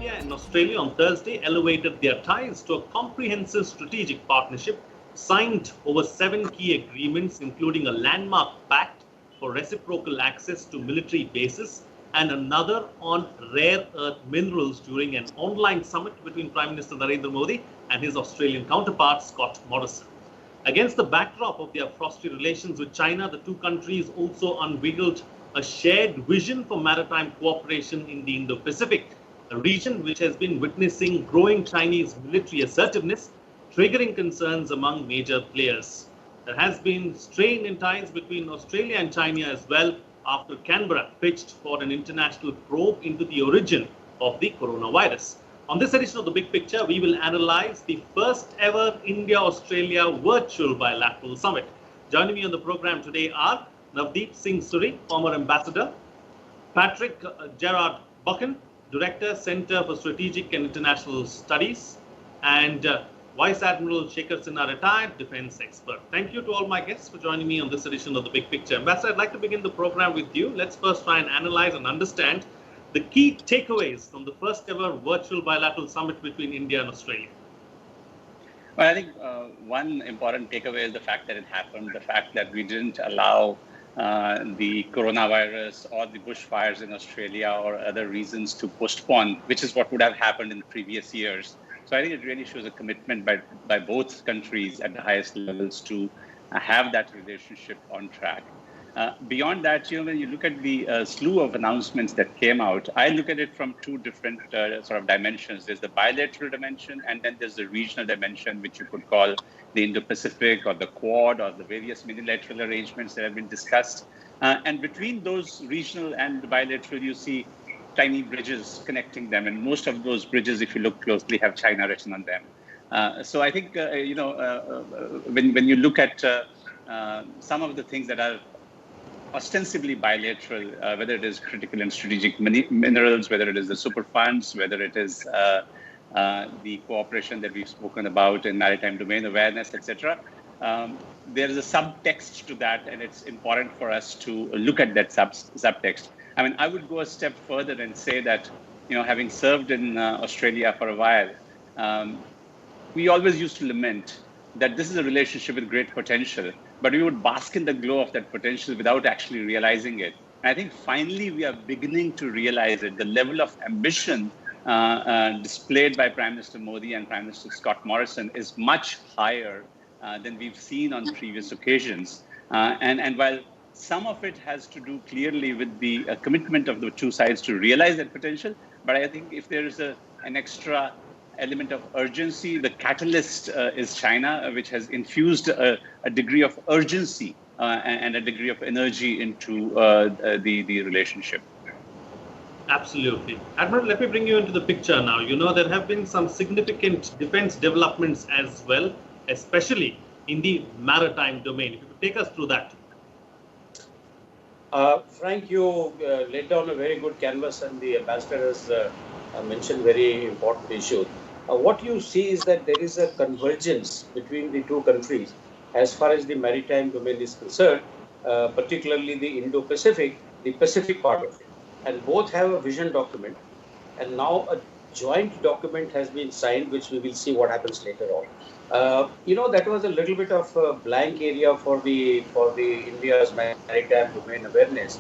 India and Australia on Thursday elevated their ties to a comprehensive strategic partnership, signed over 7 key agreements, including a landmark pact for reciprocal access to military bases and another on rare earth minerals during an online summit between Prime Minister Narendra Modi and his Australian counterpart, Scott Morrison. Against the backdrop of their frosty relations with China, the two countries also unveiled a shared vision for maritime cooperation in the Indo-Pacific, a region which has been witnessing growing Chinese military assertiveness, triggering concerns among major players. There has been strain in ties between Australia and China as well after Canberra pitched for an international probe into the origin of the coronavirus. On this edition of The Big Picture, we will analyze the first ever India-Australia virtual bilateral summit. Joining me on the program today are Navdeep Singh Suri, former ambassador, Patrick Gerard Buchan, Director, Center for Strategic and International Studies, and Vice Admiral Shekhar Sinha, retired defense expert. Thank you to all my guests for joining me on this edition of The Big Picture. Ambassador, I'd like to begin the program with you. Let's first try and analyze and understand the key takeaways from the first ever virtual bilateral summit between India and Australia. Well, I think one important takeaway is the fact that it happened, the fact that we didn't allow the coronavirus or the bushfires in Australia or other reasons to postpone, which is what would have happened in previous years. So I think it really shows a commitment by both countries at the highest levels to have that relationship on track. Beyond that, when you look at the slew of announcements that came out, I look at it from two different sort of dimensions. There's the bilateral dimension, and then there's the regional dimension, which you could call the Indo-Pacific or the Quad or the various unilateral arrangements that have been discussed. And between those regional and the bilateral, you see tiny bridges connecting them. And most of those bridges, if you look closely, have China written on them. So I think, when you look at some of the things that are ostensibly bilateral, whether it is critical and strategic minerals, whether it is the super funds, whether it is the cooperation that we've spoken about in maritime domain awareness, etc. There is a subtext to that, and it's important for us to look at that subtext. I mean, I would go a step further and say that, having served in Australia for a while, we always used to lament that this is a relationship with great potential, but we would bask in the glow of that potential without actually realizing it. And I think finally we are beginning to realize it. The level of ambition displayed by Prime Minister Modi and Prime Minister Scott Morrison is much higher than we've seen on previous occasions. And while some of it has to do clearly with the commitment of the two sides to realize that potential, but I think if there is an extra element of urgency, the catalyst is China, which has infused a degree of urgency and a degree of energy into the relationship. Absolutely. Admiral, let me bring you into the picture now. There have been some significant defense developments as well, especially in the maritime domain. If you could take us through that. Frank, you laid down a very good canvas, and the ambassador has mentioned very important issue. What you see is that there is a convergence between the two countries as far as the maritime domain is concerned, particularly the Indo-Pacific, the Pacific part of it. And both have a vision document, and now a joint document has been signed, which we will see what happens later on. That was a little bit of a blank area for the India's maritime domain awareness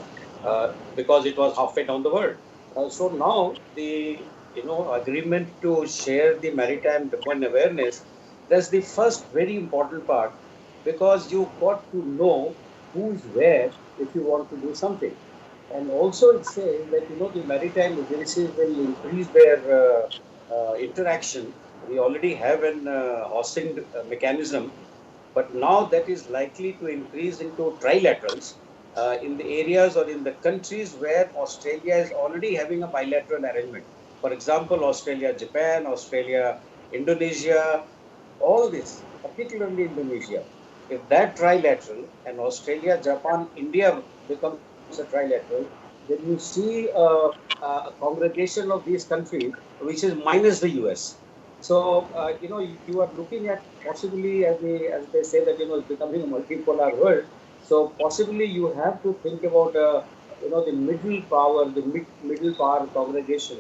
because it was halfway down the world. So now the agreement to share the maritime domain awareness, that's the first very important part, because you got to know who's where if you want to do something. And also it says that the maritime agencies will increase their interaction. We already have an hosting mechanism, but now that is likely to increase into trilaterals in the areas or in the countries where Australia is already having a bilateral arrangement. For example, Australia-Japan, Australia-Indonesia, all this, particularly Indonesia. If that trilateral and Australia, Japan, India becomes a trilateral, then you see a congregation of these countries, which is minus the US. So, you are looking at possibly, as they say, that, it's becoming a multipolar world. So possibly you have to think about, the middle power congregation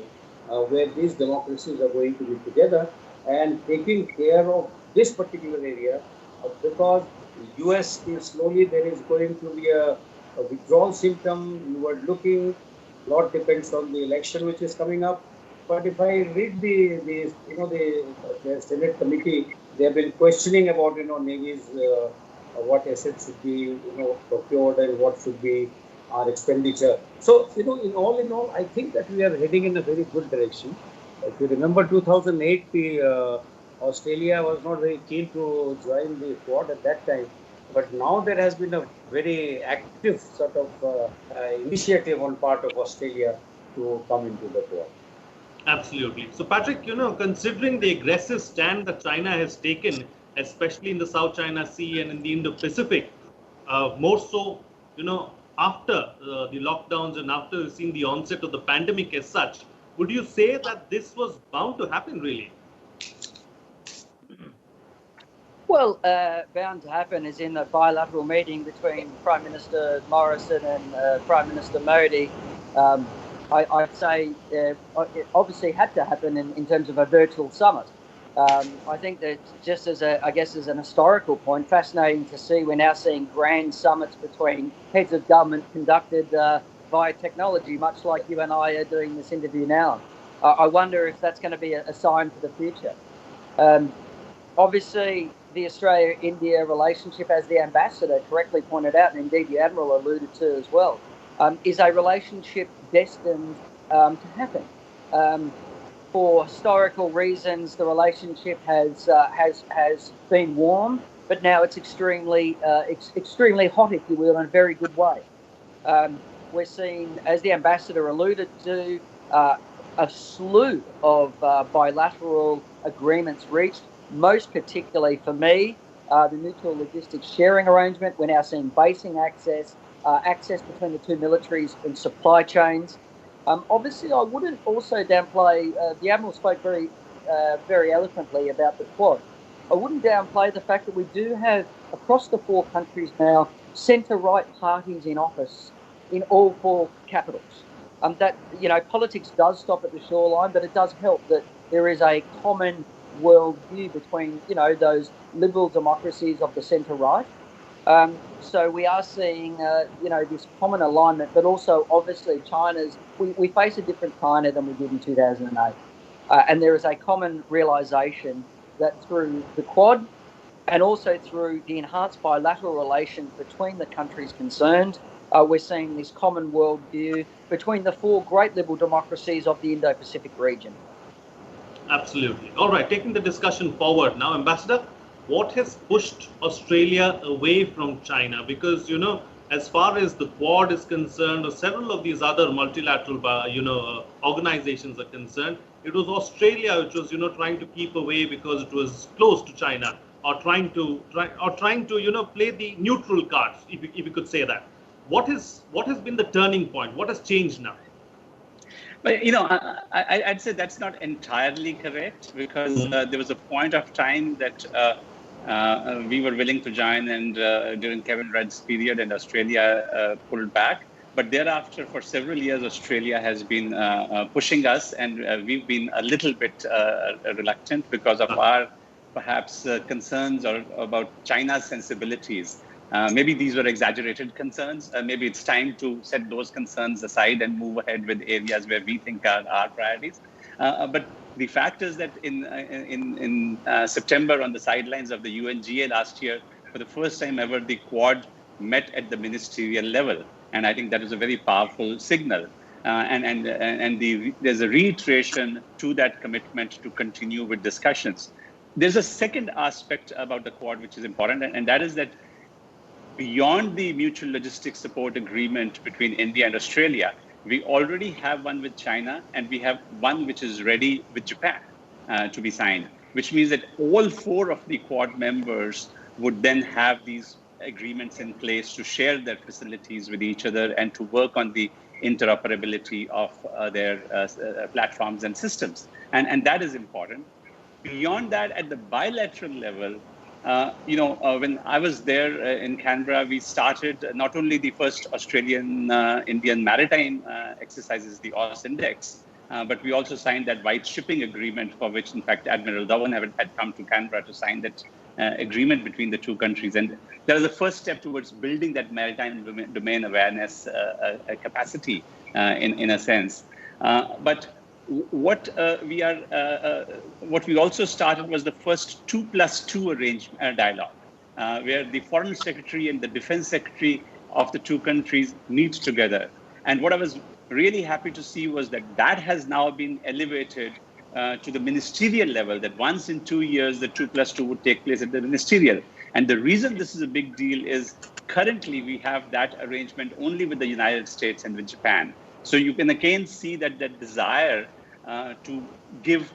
where these democracies are going to be together and taking care of this particular area, because US is slowly there is going to be a withdrawal symptom. You are looking, a lot depends on the election which is coming up. But if I read the Senate committee, they have been questioning about Navy's what assets should be procured and what should be our expenditure. So in all, I think that we are heading in a very good direction. If you remember 2008, the Australia was not very keen to join the Quad at that time, but now there has been a very active sort of initiative on part of Australia to come into the Quad. Absolutely. So, Patrick, considering the aggressive stand that China has taken, especially in the South China Sea and in the Indo-Pacific, more so, after the lockdowns and after seeing the onset of the pandemic as such, would you say that this was bound to happen, really? Well, bound to happen is in a bilateral meeting between Prime Minister Morrison and Prime Minister Modi. I'd say it obviously had to happen in terms of a virtual summit. I think that just as an historical point, fascinating to see, we're now seeing grand summits between heads of government conducted via technology, much like you and I are doing this interview now. I wonder if that's going to be a sign for the future. Obviously, the Australia-India relationship, as the ambassador correctly pointed out, and indeed the Admiral alluded to as well, is a relationship destined to happen. For historical reasons, the relationship has been warm, but now it's extremely hot, if you will, in a very good way. We're seeing, as the ambassador alluded to, a slew of bilateral agreements reached. Most particularly for me, the mutual logistics sharing arrangement. We're now seeing basing access, access between the two militaries and supply chains. Obviously, I wouldn't also downplay, the Admiral spoke very eloquently about the Quad. I wouldn't downplay the fact that we do have, across the four countries now, centre-right parties in office in all four capitals. That, politics does stop at the shoreline, but it does help that there is a common world view between, those liberal democracies of the centre-right. So we are seeing, this common alignment, but also obviously we face a different China than we did in 2008. And there is a common realisation that through the Quad and also through the enhanced bilateral relations between the countries concerned, we're seeing this common world view between the four great liberal democracies of the Indo-Pacific region. Absolutely. All right, taking the discussion forward now, Ambassador, what has pushed Australia away from China? Because, as far as the Quad is concerned, or several of these other multilateral, organizations are concerned, it was Australia which was, trying to keep away because it was close to China, or trying to play the neutral cards, if you could say that. What has been the turning point? What has changed now? But, I'd say that's not entirely correct, because there was a point of time that we were willing to join, and during Kevin Rudd's period, and Australia pulled back. But thereafter, for several years, Australia has been pushing us, and we've been a little bit reluctant because of our perhaps concerns about China's sensibilities. Maybe these were exaggerated concerns. Maybe it's time to set those concerns aside and move ahead with areas where we think are our priorities. But the fact is that in September, on the sidelines of the UNGA last year, for the first time ever, the Quad met at the ministerial level, and I think that is a very powerful signal. There's a reiteration to that commitment to continue with discussions. There's a second aspect about the Quad which is important, and that is that beyond the mutual logistics support agreement between India and Australia, we already have one with China, and we have one which is ready with Japan to be signed, which means that all four of the Quad members would then have these agreements in place to share their facilities with each other and to work on the interoperability of their platforms and systems. And that is important. Beyond that, at the bilateral level, when I was there in Canberra, we started not only the first Australian-Indian maritime exercises, the AUS Index, but we also signed that white shipping agreement, for which, in fact, Admiral Dhawan had come to Canberra to sign that agreement between the two countries. And that was the first step towards building that maritime domain awareness capacity, in a sense. But what we also started was the first 2+2 dialogue, where the Foreign Secretary and the Defense Secretary of the two countries meet together. And what I was really happy to see was that has now been elevated to the ministerial level, that once in 2 years, the 2+2 would take place at the ministerial. And the reason this is a big deal is currently we have that arrangement only with the United States and with Japan. So you can again see that desire to give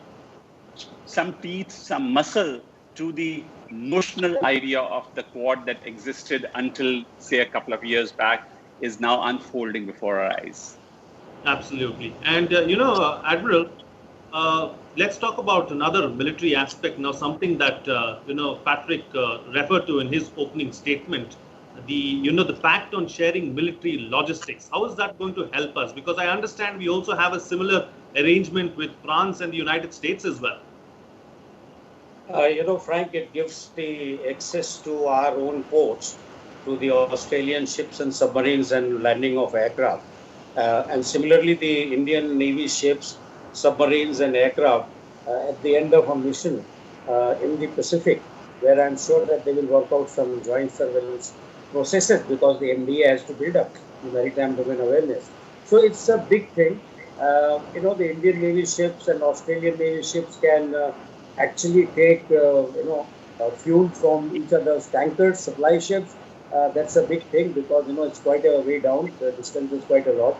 some teeth, some muscle to the notional idea of the Quad that existed until, say, a couple of years back is now unfolding before our eyes. Absolutely. And, Admiral, let's talk about another military aspect now, something that, Patrick referred to in his opening statement, the pact on sharing military logistics. How is that going to help us? Because I understand we also have a similar arrangement with France and the United States as well. Frank, it gives the access to our own ports, to the Australian ships and submarines and landing of aircraft. And similarly, the Indian Navy ships, submarines and aircraft at the end of a mission in the Pacific, where I'm sure that they will work out some joint surveillance processes, because the MDA has to build up the maritime domain awareness. So it's a big thing. The Indian Navy ships and Australian Navy ships can actually take, fuel from each other's tankers, supply ships. That's a big thing, because, it's quite a way down. The distance is quite a lot.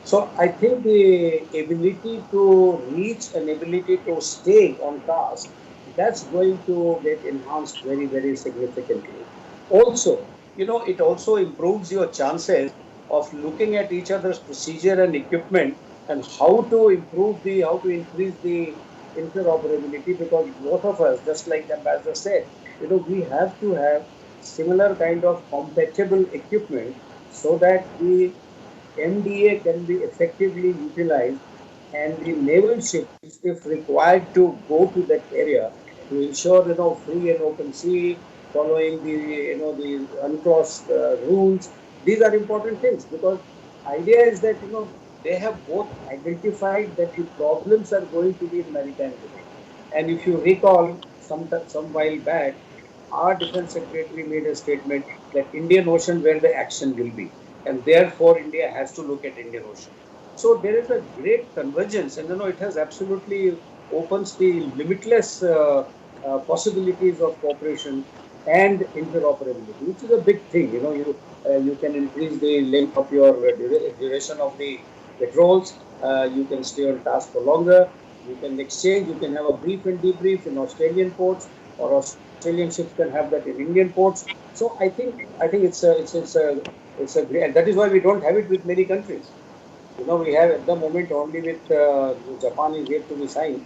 So I think the ability to reach and ability to stay on task, that's going to get enhanced very, very significantly. Also, it also improves your chances of looking at each other's procedure and equipment and how to increase the interoperability, because both of us, just like the ambassador said, we have to have similar kind of compatible equipment so that the MDA can be effectively utilized, and the naval ships, if required to go to that area to ensure, free and open sea, following the uncrossed rules. These are important things, because idea is that, they have both identified that the problems are going to be in maritime domain. And if you recall, some while back, our Defense Secretary made a statement that Indian Ocean where the action will be, and therefore India has to look at Indian Ocean. So there is a great convergence, and it has absolutely opens the limitless possibilities of cooperation and interoperability, which is a big thing. You can increase the length of your duration of the patrols. You can stay on task for longer. You can exchange. You can have a brief and debrief in Australian ports, or Australian ships can have that in Indian ports. So I think it's a great. That is why we don't have it with many countries. We have at the moment only with Japan is yet to be signed,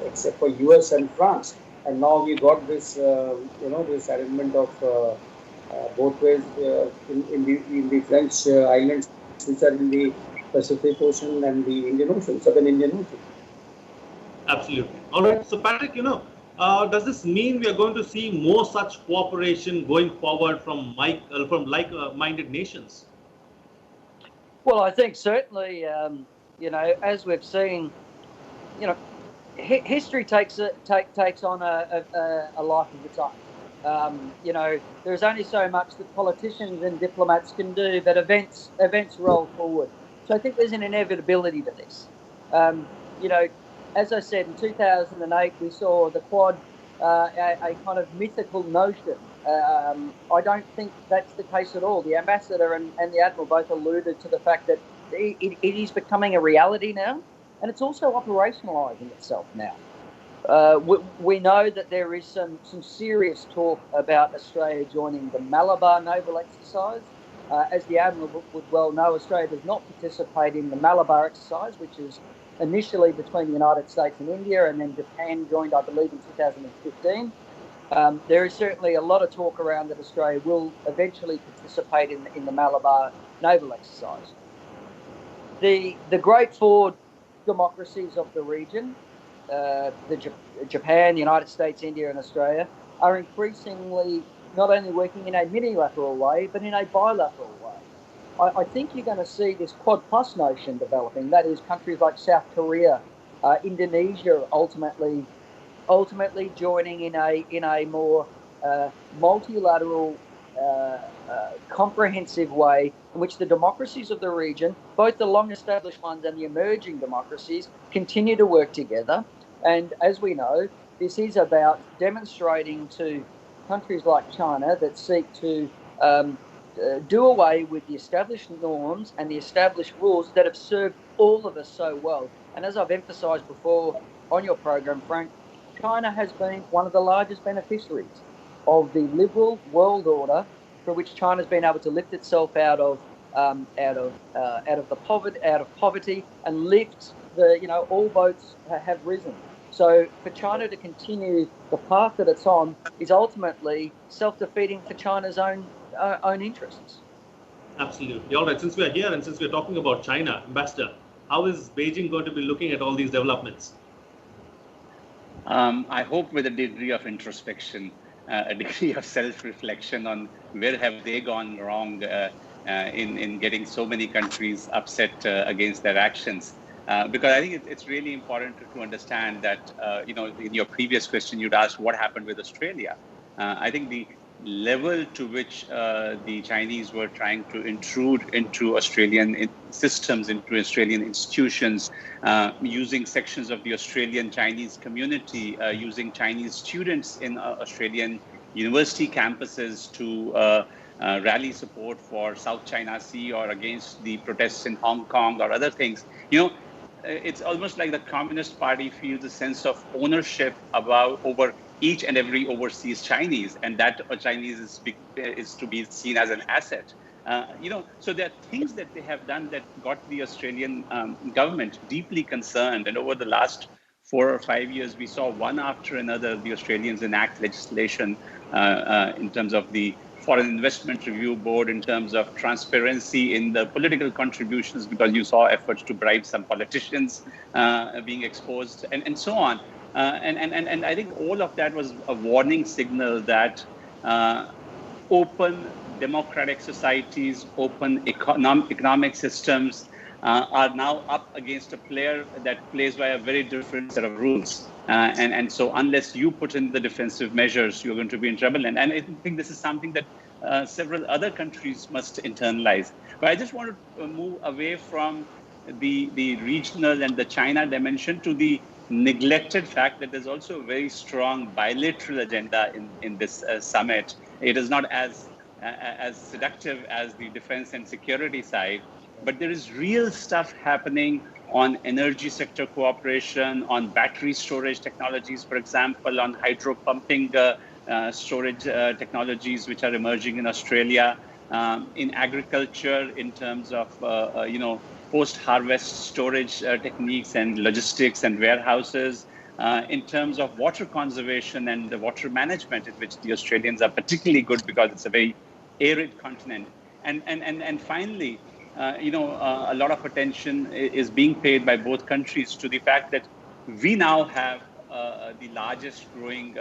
except for US and France. And now we got this, this arrangement of both ways in the French islands, which are in the Pacific Ocean and the Indian Ocean, Southern Indian Ocean. Absolutely. All right. So, Patrick, does this mean we are going to see more such cooperation going forward from like-minded nations? Well, I think certainly, as we've seen, history takes on a life of its own. There's only so much that politicians and diplomats can do, but events roll forward. So I think there's an inevitability to this. As I said, in 2008, we saw the Quad, a kind of mythical notion. I don't think that's the case at all. The ambassador and the admiral both alluded to the fact that it is becoming a reality now, and it's also operationalising itself now. We know that there is some serious talk about Australia joining the Malabar naval exercise. As the admiral would well know, Australia does not participate in the Malabar exercise, which is initially between the United States and India, and then Japan joined, I believe, in 2015. There is certainly a lot of talk around that Australia will eventually participate in the Malabar naval exercise. The Great Ford democracies of the region, Japan, the United States, India, and Australia, are increasingly not only working in a minilateral way, but in a bilateral way. I think you're going to see this Quad Plus notion developing. That is, countries like South Korea, Indonesia, ultimately joining in a more multilateral, comprehensive way in which the democracies of the region, both the long-established ones and the emerging democracies, continue to work together. And as we know, this is about demonstrating to countries like China that seek to do away with the established norms and the established rules that have served all of us so well. And as I've emphasised before on your program, Frank, China has been one of the largest beneficiaries of the liberal world order, for which China's been able to lift itself out of poverty and lift all boats have risen. So for China to continue the path that it's on is ultimately self-defeating for China's own interests. Absolutely. All right. Since we are here and since we are talking about China, Ambassador, how is Beijing going to be looking at all these developments? I hope with a degree of introspection, a degree of self-reflection on where have they gone wrong in getting so many countries upset against their actions. Because I think it's really important to understand that, in your previous question, you'd asked what happened with Australia. I think the level to which the Chinese were trying to intrude into Australian systems, into Australian institutions, using sections of the Australian Chinese community, using Chinese students in Australian university campuses to rally support for South China Sea or against the protests in Hong Kong or other things. It's almost like the Communist Party feels a sense of ownership over each and every overseas Chinese, and that Chinese is to be seen as an asset. So there are things that they have done that got the Australian government deeply concerned. And over the last 4 or 5 years, we saw one after another the Australians enact legislation in terms of the Foreign Investment Review Board, in terms of transparency in the political contributions, because you saw efforts to bribe some politicians being exposed, and so on. And I think all of that was a warning signal that open democratic societies, open economic systems are now up against a player that plays by a very different set of rules. And so unless you put in the defensive measures, you're going to be in trouble. And I think this is something that several other countries must internalize. But I just want to move away from the regional and the China dimension to the neglected fact that there's also a very strong bilateral agenda in this summit. It is not as seductive as the defense and security side, but there is real stuff happening on energy sector cooperation, on battery storage technologies, for example, on hydro pumping storage technologies which are emerging in Australia, in agriculture in terms of post-harvest storage techniques and logistics and warehouses, in terms of water conservation and the water management, in which the Australians are particularly good because it's a very arid continent. And finally, a lot of attention is being paid by both countries to the fact that we now have the largest growing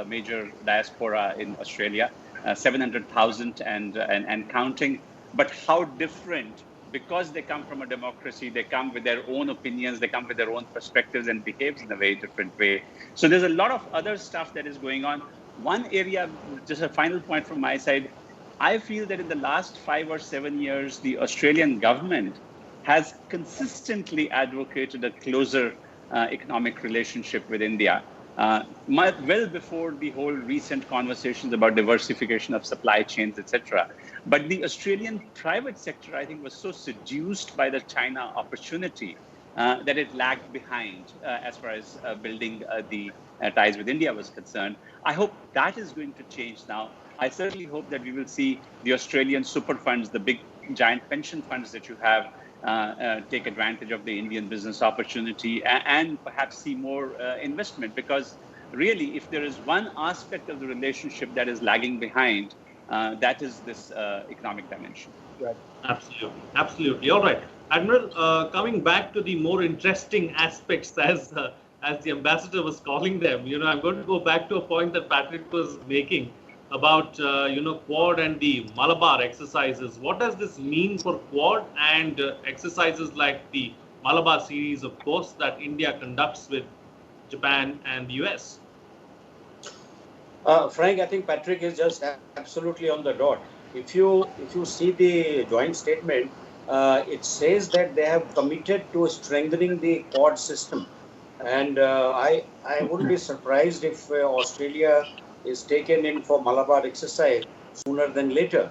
major diaspora in Australia, 700,000 and counting. But how different, because they come from a democracy, they come with their own opinions, they come with their own perspectives and behaves in a very different way. So there's a lot of other stuff that is going on. One area, just a final point from my side, I feel that in the last 5 or 7 years, the Australian government has consistently advocated a closer economic relationship with India, well before the whole recent conversations about diversification of supply chains, etc. But the Australian private sector, I think, was so seduced by the China opportunity that it lagged behind as far as building the ties with India was concerned. I hope that is going to change now. I certainly hope that we will see the Australian super funds, the big giant pension funds that you have, take advantage of the Indian business opportunity and perhaps see more investment. Because really, if there is one aspect of the relationship that is lagging behind, that is this economic dimension. Right. Absolutely. Absolutely. All right. Admiral, coming back to the more interesting aspects, as the ambassador was calling them, I'm going to go back to a point that Patrick was making about Quad and the Malabar exercises. What does this mean for Quad and exercises like the Malabar series, of course, that India conducts with Japan and the US? Frank, I think Patrick is just absolutely on the dot. If you see the joint statement, it says that they have committed to strengthening the Quad system, and I wouldn't be surprised if Australia is taken in for Malabar exercise sooner than later,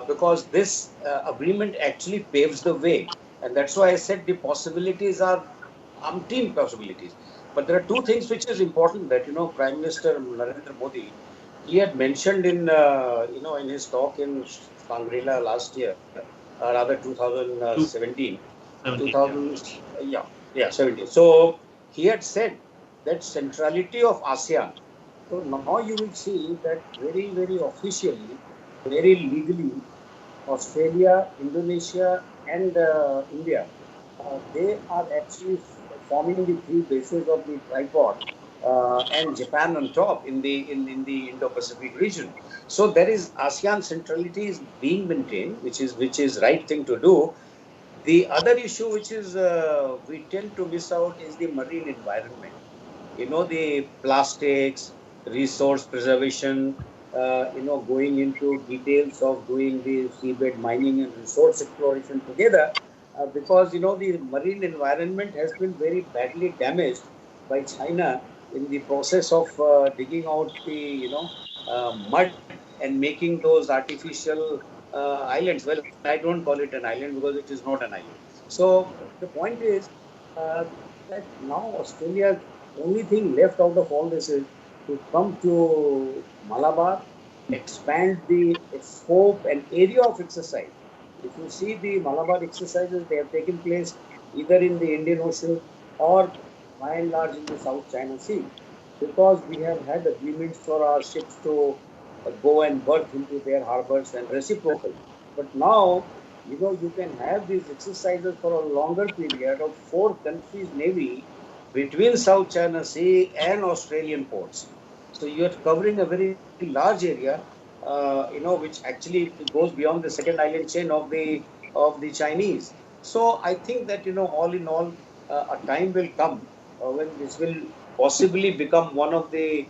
because this agreement actually paves the way, and that's why I said the possibilities are umpteen possibilities. But there are two things which is important that Prime Minister Narendra Modi, he had mentioned in in his talk in Shangri-La last year, rather 2017, 17, yeah. 2000 yeah 17. So he had said that centrality of ASEAN. So now you will see that very officially, very legally, Australia, Indonesia, and India, they are actually forming the three bases of the tripod, and Japan on top in the Indo-Pacific region. So there is ASEAN centrality is being maintained, which is right thing to do. The other issue which is we tend to miss out is the marine environment. The plastics, resource preservation, going into details of doing the seabed mining and resource exploration together, because the marine environment has been very badly damaged by China in the process of digging out the mud and making those artificial islands. Well, I don't call it an island because it is not an island. So the point is that now Australia, only thing left out of all this is to come to Malabar, expand the scope and area of exercise. If you see the Malabar exercises, they have taken place either in the Indian Ocean or by and large in the South China Sea, because we have had agreements for our ships to go and berth into their harbors and reciprocal. But now, you can have these exercises for a longer period of four countries' navy between South China Sea and Australian ports. So you are covering a very large area, which actually goes beyond the second island chain of the Chinese. So I think that all in all, a time will come when this will possibly become one of the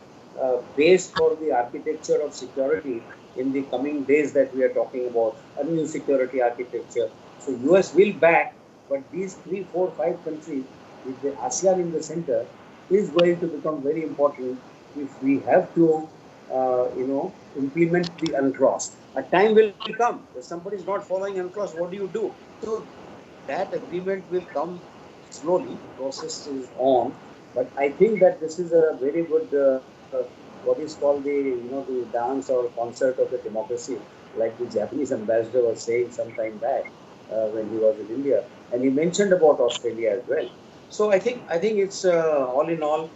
base for the architecture of security in the coming days that we are talking about, a new security architecture. So US will back, but these 3, 4, 5 countries with the ASEAN in the center is going to become very important if we have to, implement the UNCLOS. A time will come. If somebody is not following UNCLOS, what do you do? So that agreement will come slowly. Process is on, but I think that this is a very good, what is called the dance or concert of the democracy, like the Japanese ambassador was saying some time back when he was in India, and he mentioned about Australia as well. So I think it's all in all,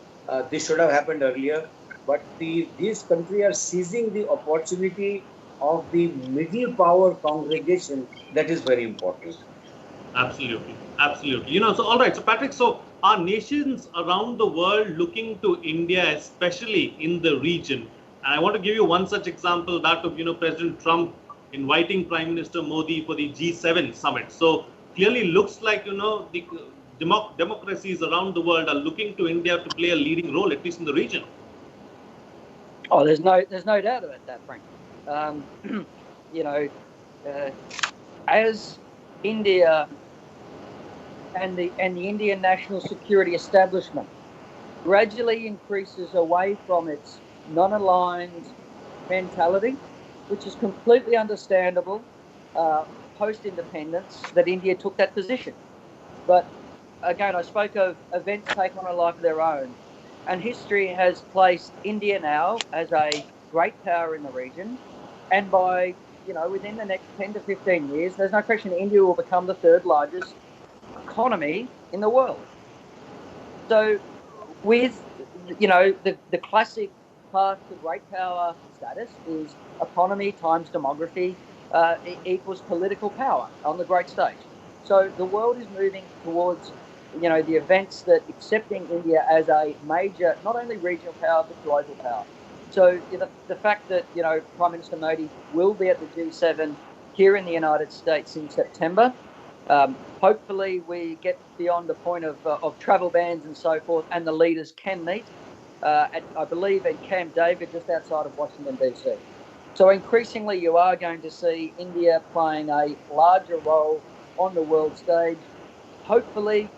this should have happened earlier, but these countries are seizing the opportunity of the middle power congregation. That is very important. Absolutely, absolutely. So all right. So Patrick, so are nations around the world looking to India, especially in the region? And I want to give you one such example, that of President Trump inviting Prime Minister Modi for the G7 summit. So clearly looks like the democracies around the world are looking to India to play a leading role, at least in the region. Oh, there's no doubt about that, Frank. As India and the Indian national security establishment gradually increases away from its non-aligned mentality, which is completely understandable post-independence that India took that position. But again, I spoke of events take on a life of their own, and history has placed India now as a great power in the region, and by within the next 10 to 15 years, there's no question India will become the third largest economy in the world. So with the classic path to great power status is economy times demography equals political power on the great stage. So the world is moving towards, the events that accepting India as a major, not only regional power, but global power. So the fact that, Prime Minister Modi will be at the G7 here in the United States in September. Hopefully we get beyond the point of travel bans and so forth, and the leaders can meet, I believe, in Camp David, just outside of Washington, D.C. So increasingly you are going to see India playing a larger role on the world stage. Hopefully,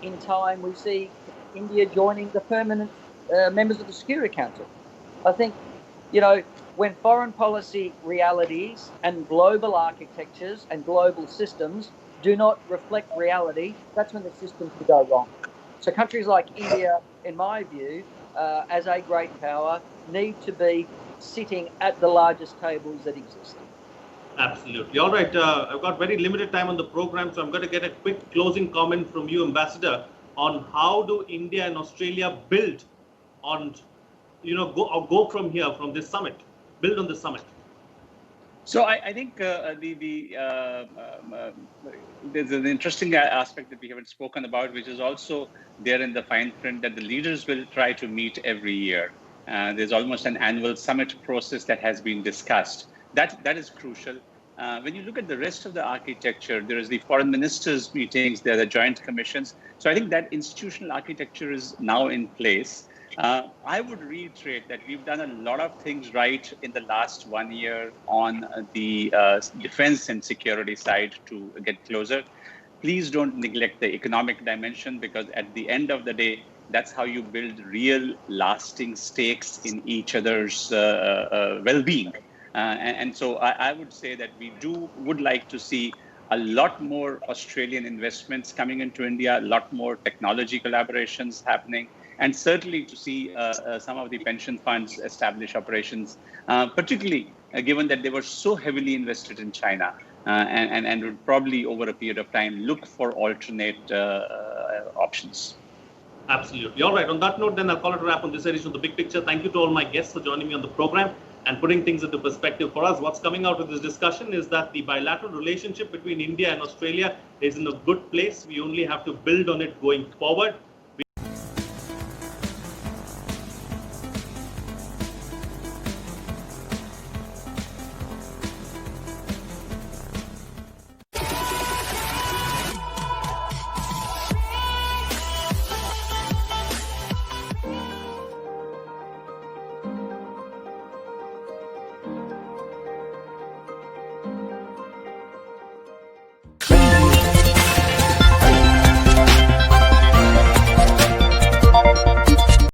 in time, we see India joining the permanent members of the Security Council. I think, when foreign policy realities and global architectures and global systems do not reflect reality, that's when the system can go wrong. So countries like India, in my view, as a great power, need to be sitting at the largest tables that exist. Absolutely. All right. I've got very limited time on the program, so I'm going to get a quick closing comment from you, Ambassador, on how do India and Australia build on, go from here, from this summit, build on the summit. So I think there's an interesting aspect that we haven't spoken about, which is also there in the fine print, that the leaders will try to meet every year. There's almost an annual summit process that has been discussed. That is crucial. When you look at the rest of the architecture, there is the foreign ministers' meetings, there are the joint commissions. So I think that institutional architecture is now in place. I would reiterate that we've done a lot of things right in the last 1 year on the defense and security side to get closer. Please don't neglect the economic dimension, because at the end of the day, that's how you build real lasting stakes in each other's well-being. And so I would say that we would like to see a lot more Australian investments coming into India, a lot more technology collaborations happening, and certainly to see some of the pension funds establish operations, particularly given that they were so heavily invested in China, and would probably over a period of time look for alternate options. Absolutely. All right. On that note, then I'll call it a wrap on this edition of The Big Picture. Thank you to all my guests for joining me on the program and putting things into perspective for us. What's coming out of this discussion is that the bilateral relationship between India and Australia is in a good place. We only have to build on it going forward.